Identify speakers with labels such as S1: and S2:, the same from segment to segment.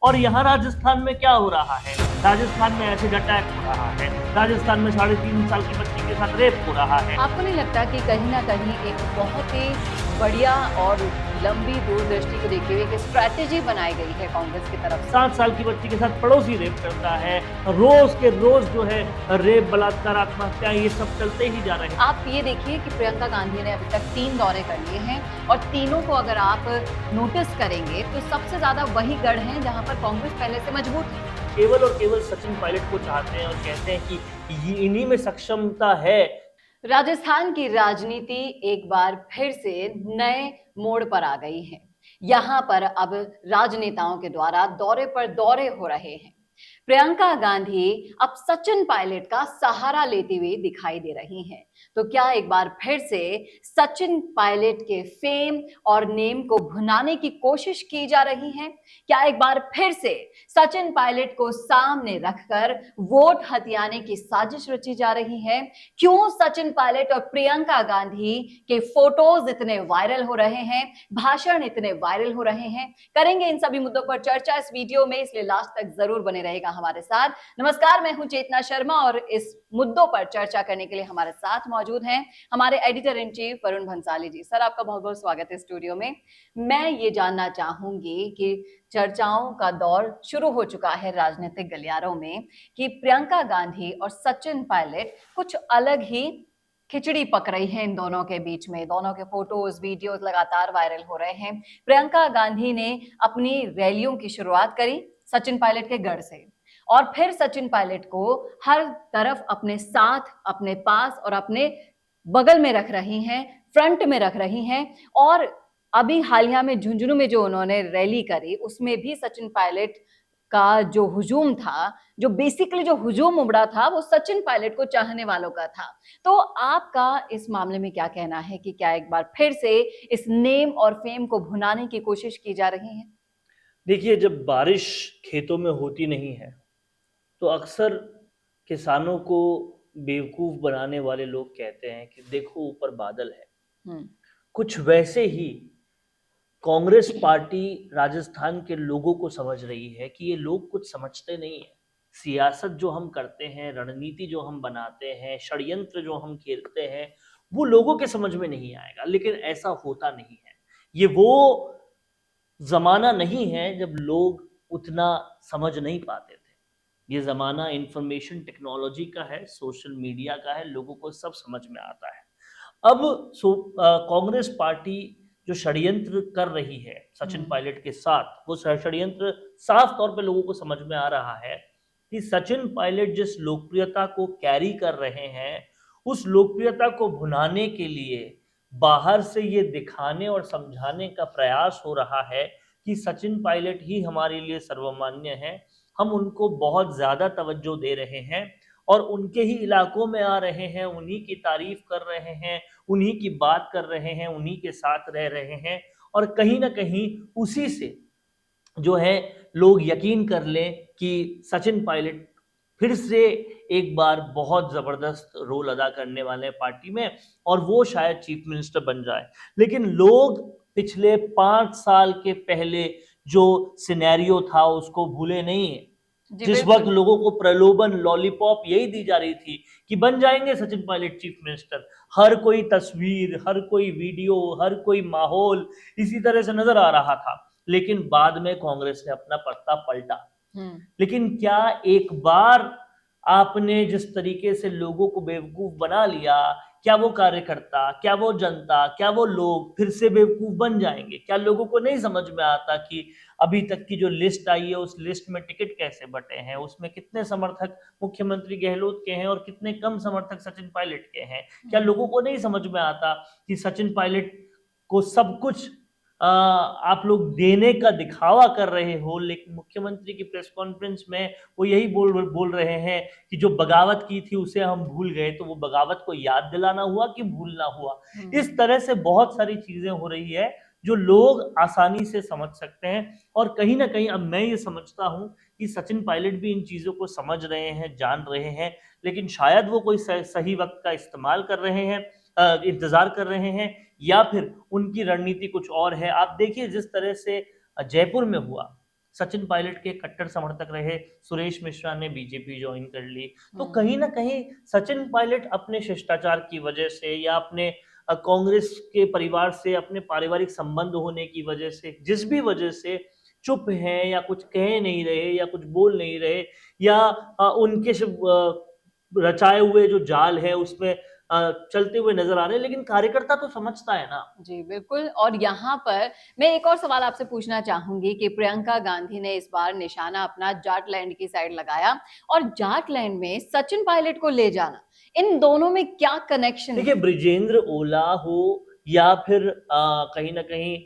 S1: और यहाँ राजस्थान में क्या हो रहा है? राजस्थान में एसिड अटैक हो रहा है, राजस्थान में 3.5 साल की बच्ची के साथ रेप हो रहा है।
S2: आपको नहीं लगता कि कहीं न कहीं एक बहुत ही बढ़िया और लंबी दूरदृष्टि को देखते हुए एक स्ट्रैटेजी बनाई गई है कांग्रेस की तरफ से?
S1: 7 साल की बच्ची के साथ पड़ोसी रेप करता है, रोज के रोज जो है रेप, बलात्कार, आत्महत्या, ये सब चलते ही जा रहे हैं।
S2: आप ये देखिए कि प्रियंका गांधी ने अभी तक 3 दौरे कर लिए हैं और तीनों को अगर आप नोटिस करेंगे तो सबसे ज्यादा वही गढ़ हैं जहां पर कांग्रेस पहले से मजबूत है।
S1: केवल और केवल सचिन पायलट को चाहते हैं और कहते हैं कि इन्हीं में सक्षमता है।
S2: राजस्थान की राजनीति एक बार फिर से नए मोड़ पर आ गई है। यहां पर अब राजनेताओं के द्वारा दौरे पर दौरे हो रहे हैं। प्रियंका गांधी अब सचिन पायलट का सहारा लेते हुए दिखाई दे रही हैं। तो क्या एक बार फिर से सचिन पायलट के फेम और नेम को भुनाने की कोशिश की जा रही है? क्या एक बार फिर से सचिन पायलट को सामने रखकर वोट हथियाने की साजिश रची जा रही है? क्यों सचिन पायलट और प्रियंका गांधी के फोटोज इतने वायरल हो रहे हैं, भाषण इतने वायरल हो रहे हैं? करेंगे इन सभी मुद्दों पर चर्चा इस वीडियो में, इसलिए लास्ट तक जरूर बने रहेगा हमारे साथ। नमस्कार, मैं हूं चेतना शर्मा और इस मुद्दों पर चर्चा करने के लिए हमारे साथ मौजूद हैं हमारे editor in chief Varun Bhansali ji. Sir, आपका बहुत बहुत स्वागत है स्टूडियो में। मैं ये जानना चाहूंगी कि चर्चाओं का दौर शुरू हो चुका है राजनीतिक गलियारों में कि प्रियंका गांधी और सचिन पायलट कुछ अलग ही खिचड़ी पक रही है इन दोनों के बीच में। दोनों के फोटोज वीडियोस लगातार वायरल हो रहे हैं। प्रियंका गांधी ने अपनी रैलियों की शुरुआत करी सचिन पायलट के गढ़ से और फिर सचिन पायलट को हर तरफ अपने साथ, अपने पास और अपने बगल में रख रही हैं, फ्रंट में रख रही हैं। और अभी हालिया में झुंझुनू में जो उन्होंने रैली करी उसमें भी सचिन पायलट का जो हुजूम था, जो बेसिकली जो हुजूम उमड़ा था, वो सचिन पायलट को चाहने वालों का था। तो आपका इस मामले में क्या कहना है कि क्या एक बार फिर से इस नेम और फेम को भुनाने की कोशिश की जा रही है?
S1: देखिए, जब बारिश खेतों में होती नहीं है तो अक्सर किसानों को बेवकूफ बनाने वाले लोग कहते हैं कि देखो ऊपर बादल है।
S2: हम्म।
S1: कुछ वैसे ही कांग्रेस पार्टी राजस्थान के लोगों को समझ रही है कि ये लोग कुछ समझते नहीं है। सियासत जो हम करते हैं, रणनीति जो हम बनाते हैं, षड्यंत्र जो हम खेलते हैं, वो लोगों के समझ में नहीं आएगा। लेकिन ऐसा होता नहीं है। ये वो जमाना नहीं है जब लोग उतना समझ नहीं पाते थे। ये जमाना इंफॉर्मेशन टेक्नोलॉजी का है, सोशल मीडिया का है, लोगों को सब समझ में आता है। अब कांग्रेस पार्टी जो षड्यंत्र कर रही है सचिन पायलट के साथ, वो षड्यंत्र साफ तौर पे लोगों को समझ में आ रहा है कि सचिन पायलट जिस लोकप्रियता को कैरी कर रहे हैं, उस लोकप्रियता को भुनाने के लिए बाहर से ये दिखाने और समझाने का प्रयास हो रहा है कि सचिन पायलट ही हमारे लिए सर्वमान्य है। हम उनको बहुत ज्यादा तवज्जो दे रहे हैं और उनके ही इलाकों में आ रहे हैं, उन्हीं की तारीफ कर रहे हैं, उन्हीं की बात कर रहे हैं, उन्हीं के साथ रह रहे हैं। और कहीं ना कहीं उसी से जो है लोग यकीन कर लें कि सचिन पायलट फिर से एक बार बहुत जबरदस्त रोल अदा करने वाले हैं पार्टी में और वो शायद चीफ मिनिस्टर बन जाए। लेकिन लोग पिछले 5 साल के पहले जो सिनेरियो था उसको भूले नहीं है, जिस वक्त लोगों को प्रलोभन, लॉलीपॉप यही दी जा रही थी कि बन जाएंगे सचिन पायलट चीफ मिनिस्टर। हर कोई तस्वीर, हर कोई वीडियो, हर कोई माहौल इसी तरह से नजर आ रहा था। लेकिन बाद में कांग्रेस ने अपना पत्ता पलटा। लेकिन क्या एक बार आपने जिस तरीके से लोगों को बेवकूफ बना लिया, क्या वो कार्यकर्ता, क्या वो जनता, क्या वो लोग फिर से बेवकूफ बन जाएंगे? क्या लोगों को नहीं समझ में आता कि अभी तक की जो लिस्ट आई है उस लिस्ट में टिकट कैसे बटे हैं, उसमें कितने समर्थक मुख्यमंत्री गहलोत के हैं और कितने कम समर्थक सचिन पायलट के हैं? क्या लोगों को नहीं समझ में आता कि सचिन पायलट को सब कुछ आप लोग देने का दिखावा कर रहे हो, लेकिन मुख्यमंत्री की प्रेस कॉन्फ्रेंस में वो यही बोल रहे हैं कि जो बगावत की थी उसे हम भूल गए। तो वो बगावत को याद दिलाना हुआ कि भूलना हुआ? इस तरह से बहुत सारी चीजें हो रही है जो लोग आसानी से समझ सकते हैं। और कहीं ना कहीं अब मैं ये समझता हूं कि सचिन पायलट भी इन चीजों को समझ रहे हैं, जान रहे हैं, लेकिन शायद वो कोई सही वक्त का इस्तेमाल कर रहे हैं, इंतजार कर रहे हैं, या फिर उनकी रणनीति कुछ और है। आप देखिए जिस तरह से जयपुर में हुआ, सचिन पायलट के कट्टर समर्थक रहे, सुरेश मिश्रा ने बीजेपी ज्वाइन कर ली। तो
S2: हम्म।
S1: कहीं ना कहीं सचिन पायलट अपने शिष्टाचार की वजह से या अपने कांग्रेस के परिवार से, अपने पारिवारिक संबंध होने की वजह से, जिस भी वजह से चुप हैं या कुछ कह नहीं रहे या कुछ बोल नहीं रहे, या उनके रचाए हुए जो जाल है उसमें चलते हुए नजर आ रहे हैं, लेकिन कार्यकर्ता तो समझता है ना।
S2: जी बिल्कुल। और यहाँ पर मैं एक और सवाल आपसे पूछना चाहूंगी कि प्रियंका गांधी ने इस बार निशाना अपना जाटलैंड की साइड लगाया, और जाटलैंड में सचिन पायलट को ले जाना, इन दोनों में क्या कनेक्शन
S1: देखिए,
S2: है?
S1: ब्रिजेंद्र ओला हो या फिर कहीं ना कहीं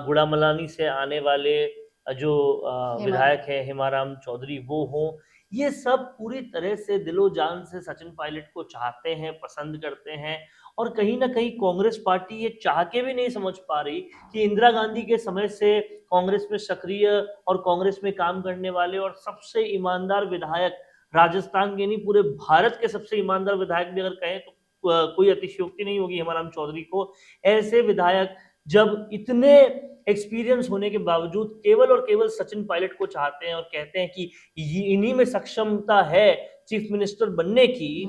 S1: गुड़ामलानी से आने वाले जो
S2: हेमा।
S1: विधायक है हिमाराम चौधरी वो हो, ये सब पूरी तरह से दिलो जान से सचिन पायलट को चाहते हैं, पसंद करते हैं। और कहीं ना कहीं कांग्रेस पार्टी ये चाह के भी नहीं समझ पा रही कि इंदिरा गांधी के समय से कांग्रेस में सक्रिय और कांग्रेस में काम करने वाले और सबसे ईमानदार विधायक, राजस्थान के नहीं पूरे भारत के सबसे ईमानदार विधायक भी अगर कहें तो कोई अतिशयोक्ति नहीं होगी हेमाराम चौधरी को। ऐसे विधायक जब इतने एक्सपीरियंस होने के बावजूद केवल और केवल सचिन पायलट को चाहते हैं और कहते हैं कि इन्हीं में सक्षमता है चीफ मिनिस्टर बनने की,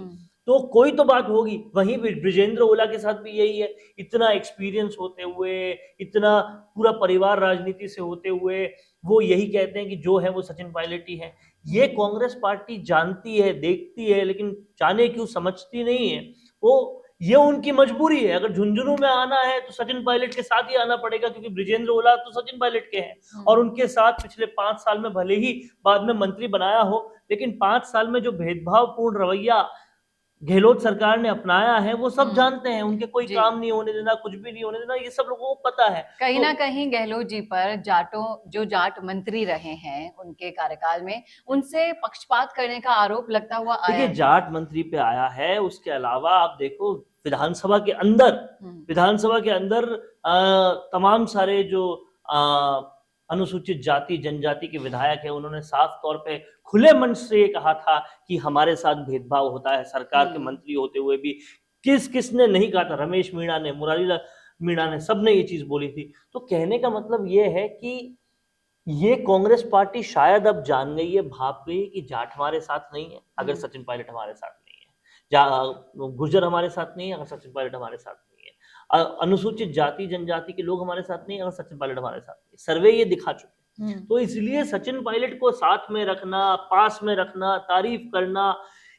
S1: तो कोई तो बात होगी। वहीं ब्रिजेंद्र ओला के साथ भी यही है, इतना एक्सपीरियंस होते हुए, इतना पूरा परिवार राजनीति से होते हुए वो यही कहते हैं कि जो है वो सचिन पायलट ही है। ये कांग्रेस पार्टी जानती है, देखती है, लेकिन जाने क्यों समझती नहीं है। वो ये उनकी मजबूरी है। अगर झुंझुनू में आना है तो सचिन पायलट के साथ ही आना पड़ेगा, क्योंकि ब्रिजेंद्र ओला तो सचिन पायलट के हैं और उनके साथ पिछले 5 साल में भले ही बाद में मंत्री बनाया हो, लेकिन 5 साल में जो भेदभावपूर्ण रवैया गहलोत सरकार ने अपनाया है वो सब जानते हैं। उनके कोई काम नहीं होने देना, कुछ भी नहीं होने देना, ये सब लोगों को पता है।
S2: कहीं ना कहीं गहलोत जी पर जो जाट मंत्री रहे हैं उनके कार्यकाल में, उनसे पक्षपात करने का आरोप लगता हुआ आया
S1: देखिए,
S2: है।
S1: जाट मंत्री पे आया है, उसके अलावा आप देखो विधानसभा के अंदर तमाम सारे जो अनुसूचित जाति जनजाति के विधायक है, उन्होंने साफ तौर पे खुले मंच से ये कहा था कि हमारे साथ भेदभाव होता है। सरकार के मंत्री होते हुए भी किसने नहीं कहा था? रमेश मीणा ने, मुरारी लाल मीणा ने, सबने ये चीज बोली थी। तो कहने का मतलब ये है कि ये कांग्रेस पार्टी शायद अब जान गई है, भाप गई कि जाट हमारे साथ नहीं है अगर सचिन पायलट हमारे साथ नहीं है, गुर्जर हमारे साथ नहीं है अगर सचिन पायलट हमारे साथ नहीं है, अनुसूचित जाति जनजाति के लोग हमारे साथ नहीं है अगर सचिन पायलट हमारे साथ नहीं है। सर्वे ये दिखा चुके हैं। तो इसलिए सचिन पायलट को साथ में रखना, पास में रखना, तारीफ करना,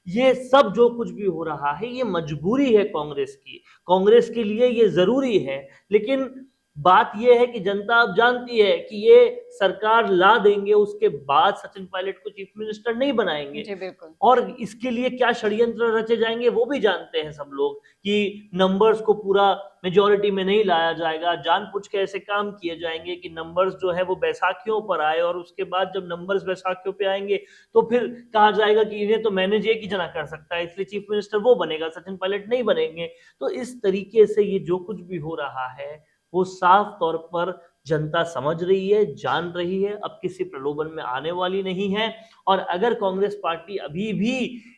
S1: ये सब जो कुछ भी हो रहा है ये मजबूरी है कांग्रेस की। कांग्रेस के लिए ये जरूरी है, लेकिन बात यह है कि जनता अब जानती है कि ये सरकार ला देंगे, उसके बाद सचिन पायलट को चीफ मिनिस्टर नहीं बनाएंगे।
S2: जी बिल्कुल।
S1: और इसके लिए क्या षड्यंत्र रचे जाएंगे वो भी जानते हैं सब लोग, कि नंबर्स को पूरा मेजोरिटी में नहीं लाया जाएगा, जानबूझ के ऐसे काम किए जाएंगे कि नंबर्स जो है वो बैसाखियों पर आए, और उसके बाद जब नंबर्स बैसाखियों पे आएंगे तो फिर कहा जाएगा कि इन्हें तो मैनेज एक ही जना कर सकता है, इसलिए चीफ मिनिस्टर वो बनेगा, सचिन पायलट नहीं बनेंगे। तो इस तरीके से ये जो कुछ भी हो रहा है वो साफ तौर पर जनता समझ रही है, जान रही है, अब किसी प्रलोभन में आने वाली नहीं है। और अगर कांग्रेस पार्टी अभी भी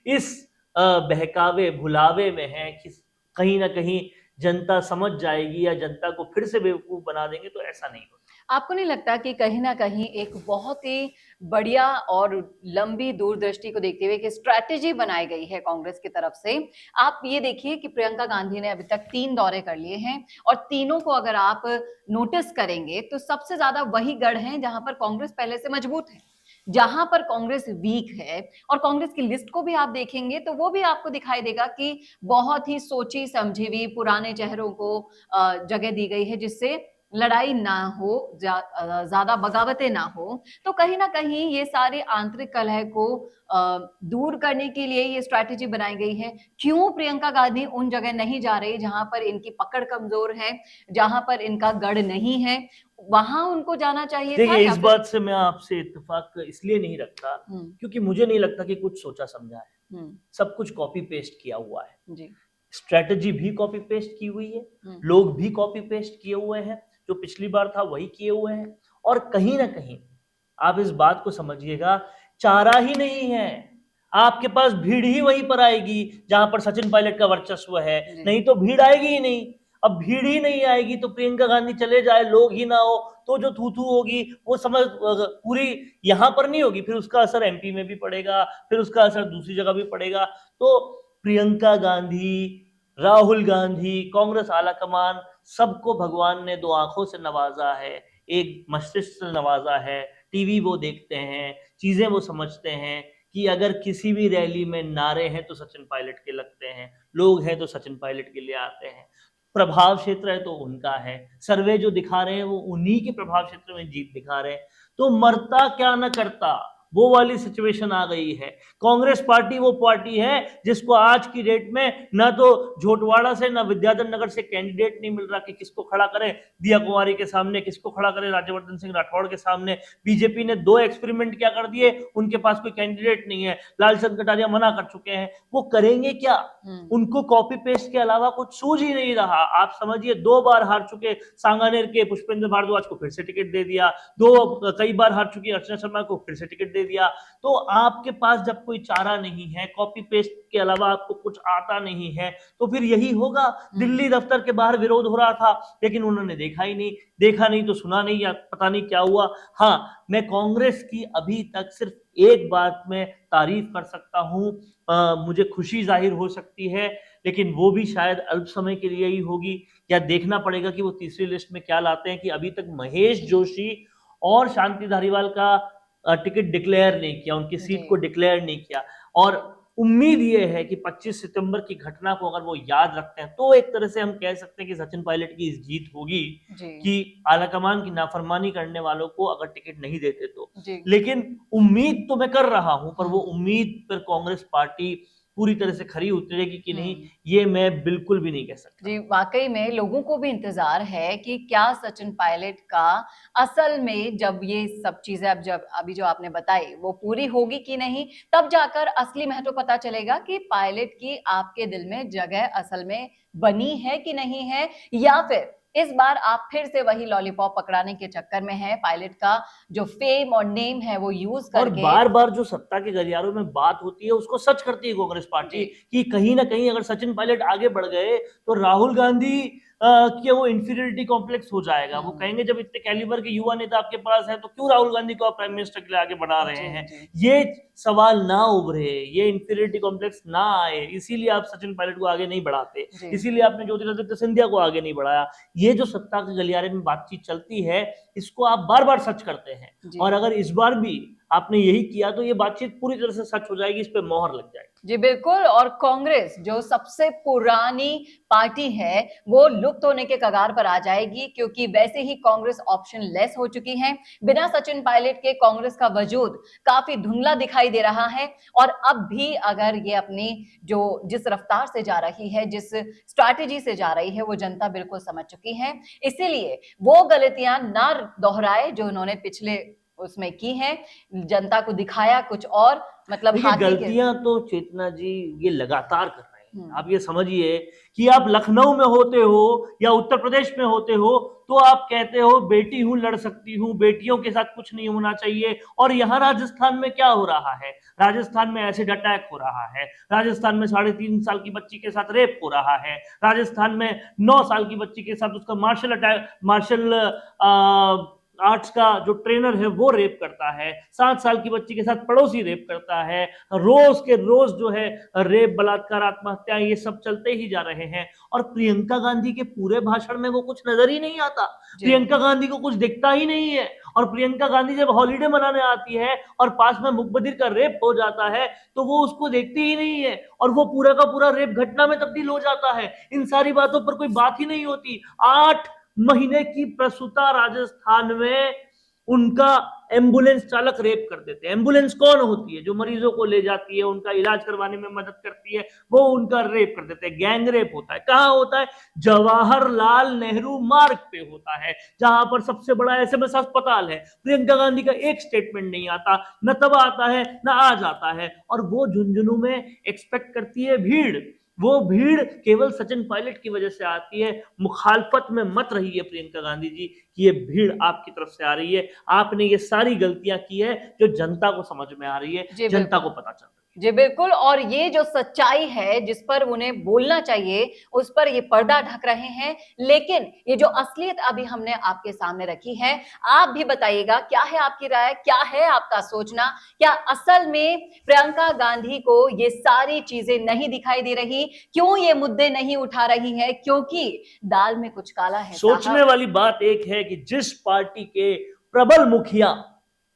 S1: इस बहकावे भुलावे में है कि कहीं ना कहीं जनता समझ जाएगी या जनता को फिर से बेवकूफ बना देंगे, तो ऐसा नहीं होता।
S2: आपको नहीं लगता कि कहीं ना कहीं एक बहुत ही बढ़िया और लंबी दूरदृष्टि को देखते हुए एक स्ट्रैटेजी बनाई गई है कांग्रेस की तरफ से? आप ये देखिए कि प्रियंका गांधी ने अभी तक 3 दौरे कर लिए हैं, और तीनों को अगर आप नोटिस करेंगे तो सबसे ज्यादा वही गढ़ हैं जहां पर कांग्रेस पहले से मजबूत है। जहां पर कांग्रेस वीक है, और कांग्रेस की लिस्ट को भी आप देखेंगे तो वो भी आपको दिखाई देगा कि बहुत ही सोची समझी हुई पुराने चेहरों को जगह दी गई है, जिससे लड़ाई ना हो, ज्यादा बगावतें ना हो। तो कहीं ना कहीं ये सारे आंतरिक कलह को दूर करने के लिए ये स्ट्रैटेजी बनाई गई है। क्यों प्रियंका गांधी उन जगह नहीं जा रही जहां पर इनकी पकड़ कमजोर है, जहां पर इनका गढ़ नहीं है, वहां उनको जाना चाहिए था?
S1: देखिए, इस बात से मैं आपसे इत्तेफाक इसलिए नहीं रखता क्योंकि मुझे नहीं लगता कि कुछ सोचा समझा है। सब कुछ कॉपी पेस्ट किया हुआ है जी। स्ट्रेटजी भी कॉपी पेस्ट की हुई है, लोग भी कॉपी पेस्ट किए हुए हैं, जो पिछली बार था वही किए हुए हैं। और कहीं ना कहीं आप इस बात को समझिएगा, चारा ही नहीं है, आपके पास भीड़ ही वहीं पर आएगी जहां पर सचिन पायलट का वर्चस्व है, नहीं तो भीड़ आएगी ही नहीं। अब भीड़ ही नहीं आएगी तो प्रियंका गांधी चले जाए, लोग ही ना हो, तो जो थू थू होगी वो समझ पूरी यहाँ पर नहीं होगी, फिर उसका असर एमपी में भी पड़ेगा, फिर उसका असर दूसरी जगह भी पड़ेगा। तो प्रियंका गांधी, राहुल गांधी, कांग्रेस आलाकमान, सबको भगवान ने दो आंखों से नवाजा है, एक मस्तिष्क से नवाजा है। टीवी वो देखते हैं, चीजें वो समझते हैं कि अगर किसी भी रैली में नारे हैं तो सचिन पायलट के लगते हैं, लोग हैं तो सचिन पायलट के लिए आते हैं, प्रभाव क्षेत्र है तो उनका है, सर्वे जो दिखा रहे हैं वो उन्हीं के प्रभाव क्षेत्र में जीत दिखा रहे हैं। तो मरता क्या न करता, वो वाली सिचुएशन आ गई है। कांग्रेस पार्टी वो पार्टी है जिसको आज की डेट में ना तो झोटवाड़ा से ना विद्याधर नगर से कैंडिडेट नहीं मिल रहा कि किसको खड़ा करें दिया कुमारी के सामने, किसको खड़ा करें राज्यवर्धन सिंह राठौड़ के सामने। बीजेपी ने 2 एक्सपेरिमेंट क्या कर दिए, उनके पास कोई कैंडिडेट नहीं है, लालचंद कटारिया मना कर चुके हैं, वो करेंगे क्या? उनको कॉपी पेस्ट के अलावा कुछ सूझ ही नहीं रहा। आप समझिए 2 बार हार चुके सांगानेर के पुष्पेंद्र भारद्वाज को फिर से टिकट दे दिया, कई बार हार चुकी अर्चना शर्मा को फिर से टिकट दे दिया। तो आपके पास जब कोई चारा नहीं है, कॉपी पेस्ट के अलावा आपको कुछ आता नहीं है, तो फिर यही होगा। दिल्ली दफ्तर के बाहर विरोध हो रहा था लेकिन उन्होंने देखा ही नहीं, देखा नहीं तो सुना नहीं, या पता नहीं क्या हुआ। हाँ, मैं कांग्रेस की अभी तक सिर्फ एक बात में तारीफ कर सकता हूं, मुझे खुशी जाहिर हो सकती है, लेकिन वो भी शायद अल्प समय के लिए ही होगी, या देखना पड़ेगा कि वो तीसरी लिस्ट में क्या लाते हैं। कि अभी तक महेश जोशी और शांति धारीवाल का टिकट डिक्लेयर नहीं किया, उनकी सीट को डिक्लेयर नहीं किया, और उम्मीद ये है कि 25 सितंबर की घटना को अगर वो याद रखते हैं तो एक तरह से हम कह सकते हैं कि सचिन पायलट की इस जीत होगी कि आलाकमान की नाफरमानी करने वालों को अगर टिकट नहीं देते तो। लेकिन उम्मीद तो मैं कर रहा हूं, पर वो उम्मीद पर कांग्रेस पार्टी पूरी तरह से खरी उतरेगी कि नहीं, ये मैं बिल्कुल भी नहीं कह सकता।
S2: जी, वाकई में लोगों को भी इंतजार है कि क्या सचिन पायलट का असल में जब ये सब चीजें अभी जो आपने बताई वो पूरी होगी कि नहीं, तब जाकर असली महत्व पता चलेगा कि पायलट की आपके दिल में जगह असल में बनी है कि नहीं है, या फिर इस बार आप फिर से वही लॉलीपॉप पकड़ाने के चक्कर में हैं, पायलट का जो फेम और नेम है वो यूज करके।
S1: और बार बार जो सत्ता के गलियारों में बात होती है उसको सच करती है कांग्रेस पार्टी कि कहीं ना कहीं अगर सचिन पायलट आगे बढ़ गए तो राहुल गांधी कि वो इंफीरियरिटी कॉम्प्लेक्स हो जाएगा। वो कहेंगे जब इतने कैलिबर के युवा नेता आपके पास है तो क्यों राहुल गांधी को आप प्राइम मिनिस्टर के लिए आगे बढ़ा रहे हैं। ये सवाल ना उभरे, ये इंफीरियरिटी कॉम्प्लेक्स ना आए, इसीलिए आप सचिन पायलट को आगे नहीं बढ़ाते, इसीलिए आपने ज्योतिरादित्य सिंधिया को आगे नहीं बढ़ाया। ये जो सत्ता के गलियारे में बातचीत चलती है इसको आप बार बार सच करते हैं, और अगर इस बार भी आपने यही किया तो ये बातचीत पूरी तरह से सच हो जाएगी, इस पे मोहर लग जाएगी।
S2: जी बिल्कुल, और कांग्रेस जो सबसे पुरानी पार्टी है वो लुप्त होने के कगार पर आ जाएगी, क्योंकि वैसे ही कांग्रेस ऑप्शन लेस हो चुकी है। बिना सचिन पायलट के कांग्रेस का वजूद काफी धुंधला दिखाई दे रहा है, और अब भी अगर ये अपनी जिस रफ्तार से जा रही है, जिस स्ट्रैटेजी से जा रही है, वो जनता बिल्कुल समझ चुकी है। इसीलिए वो गलतियां ना दोहराए जो उन्होंने पिछले उसमें की है, जनता को दिखाया कुछ और, मतलब
S1: गलतियां तो चेतना जी ये लगातार कर रहे हैं। आप ये समझिए कि आप लखनऊ में होते हो या उत्तर प्रदेश में होते हो तो आप कहते हो बेटी हूं, लड़ सकती हूं, बेटियों के साथ कुछ नहीं होना चाहिए, और यहाँ राजस्थान में क्या हो रहा है? राजस्थान में एसिड अटैक हो रहा है, राजस्थान में 3.5 साल की बच्ची के साथ रेप हो रहा है, राजस्थान में 9 साल की बच्ची के साथ उसका मार्शल आर्ट्स का जो ट्रेनर है वो रेप करता है, 7 साल की बच्ची के साथ पड़ोसी रेप करता है, रोज के रोज जो है रेप, बलात्कार, आत्महत्या, ये सब चलते ही जा रहे हैं। और प्रियंका गांधी के पूरे भाषण में वो कुछ नजर ही नहीं आता, प्रियंका गांधी को कुछ दिखता ही नहीं है। और प्रियंका गांधी जब हॉलीडे मनाने आती है और पास में मुखबिर का रेप हो जाता है तो वो उसको देखती ही नहीं है, और वो पूरा का पूरा रेप घटना में तब्दील हो जाता है। इन सारी बातों पर कोई बात ही नहीं होती। 8 महीने की प्रसूता राजस्थान में उनका एम्बुलेंस चालक रेप कर देते हैं। एम्बुलेंस कौन होती है? जो मरीजों को ले जाती है, उनका इलाज करवाने में मदद करती है, वो उनका रेप कर देते हैं। गैंग रेप होता है। कहां होता है? जवाहरलाल नेहरू मार्ग पे होता है, जहां पर सबसे बड़ा एसएमएस अस्पताल है। प्रियंका गांधी का एक स्टेटमेंट नहीं आता, न तब आता है न आज आता है, और वो झुंझुनू में एक्सपेक्ट करती है भीड़। वो भीड़ केवल सचिन पायलट की वजह से आती है। मुखालफत में मत रही है प्रियंका गांधी जी कि ये भीड़ आपकी तरफ से आ रही है। आपने ये सारी गलतियां की है जो जनता को समझ में आ रही है, जनता को पता चल रहा है।
S2: जी बिल्कुल, और ये जो सच्चाई है जिस पर उन्हें बोलना चाहिए उस पर ये पर्दा ढक रहे हैं, लेकिन ये जो असलियत अभी हमने आपके सामने रखी है, आप भी बताइएगा क्या है आपकी राय, क्या है आपका सोचना, क्या असल में प्रियंका गांधी को ये सारी चीजें नहीं दिखाई दे रही, क्यों ये मुद्दे नहीं उठा रही है, क्योंकि दाल में कुछ काला है
S1: सोचने वाली बात एक है कि जिस पार्टी के प्रबल मुखिया,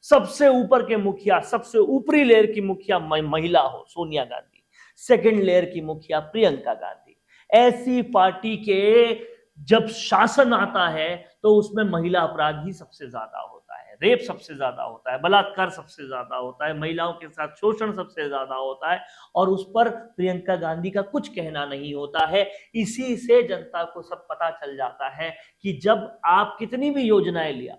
S1: सबसे ऊपर के मुखिया, सबसे ऊपरी लेयर की मुखिया महिला हो सोनिया गांधी, सेकंड लेयर की मुखिया प्रियंका गांधी, ऐसी पार्टी के जब शासन आता है तो उसमें महिला अपराध ही सबसे ज्यादा होता है, रेप सबसे ज्यादा होता है, बलात्कार सबसे ज्यादा होता है, महिलाओं के साथ शोषण सबसे ज्यादा होता है, और उस पर प्रियंका गांधी का कुछ कहना नहीं होता है। इसी से जनता को सब पता चल जाता है कि जब आप कितनी भी योजनाएं लिया,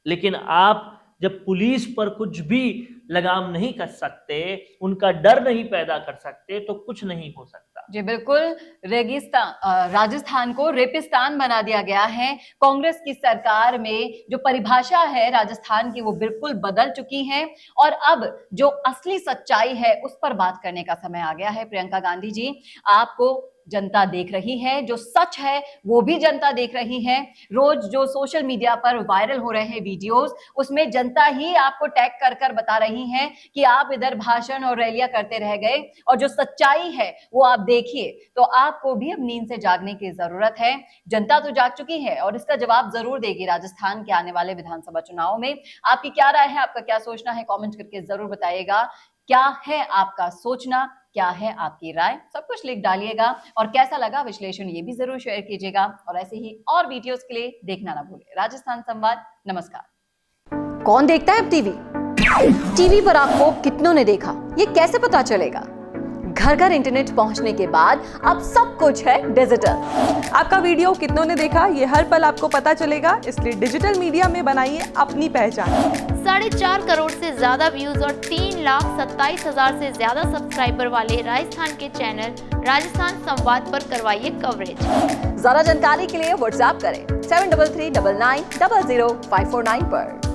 S1: लेकिन आप जब पुलिस पर कुछ भी लगाम नहीं कर सकते, उनका डर नहीं पैदा कर सकते, तो कुछ नहीं हो सकता।
S2: जी बिल्कुल, राजस्थान को रेपिस्तान बना दिया गया है। कांग्रेस की सरकार में जो परिभाषा है राजस्थान की वो बिल्कुल बदल चुकी है, और अब जो असली सच्चाई है उस पर बात करने का समय आ गया है। प्रियंका गांधी जी, आपको जनता देख रही है, जो सच है वो भी जनता देख रही है। रोज जो सोशल मीडिया पर वायरल हो रहे हैं वीडियोस, उसमें जनता ही आपको टैग कर कर बता रही है कि आप इधर भाषण और रैलियां करते रह गए, और जो सच्चाई है वो आप देखिए। तो आपको भी अब नींद से जागने की जरूरत है। जनता तो जाग चुकी है और इसका जवाब जरूर देगी राजस्थान के आने वाले विधानसभा चुनाव में। आपकी क्या राय है, आपका क्या सोचना है, कमेंट करके जरूर बताइएगा। क्या है आपका सोचना, क्या है आपकी राय, सब कुछ लिख डालिएगा, और कैसा लगा विश्लेषण ये भी जरूर शेयर कीजिएगा। और ऐसे ही और वीडियोस के लिए देखना ना भूलें राजस्थान संवाद। नमस्कार। कौन देखता है अब टीवी? टीवी पर आपको कितनों ने देखा ये कैसे पता चलेगा? घर घर इंटरनेट पहुंचने के बाद अब सब कुछ है डिजिटल।
S3: आपका वीडियो कितनों ने देखा ये हर पल आपको पता चलेगा, इसलिए डिजिटल मीडिया में बनाइए अपनी पहचान।
S4: 4.5 करोड़ से ज्यादा व्यूज और 3,27,000 से ज्यादा सब्सक्राइबर वाले राजस्थान के चैनल राजस्थान संवाद पर करवाइए कवरेज।
S2: ज्यादा जानकारी के लिए व्हाट्सएप करें 7339900549 पर।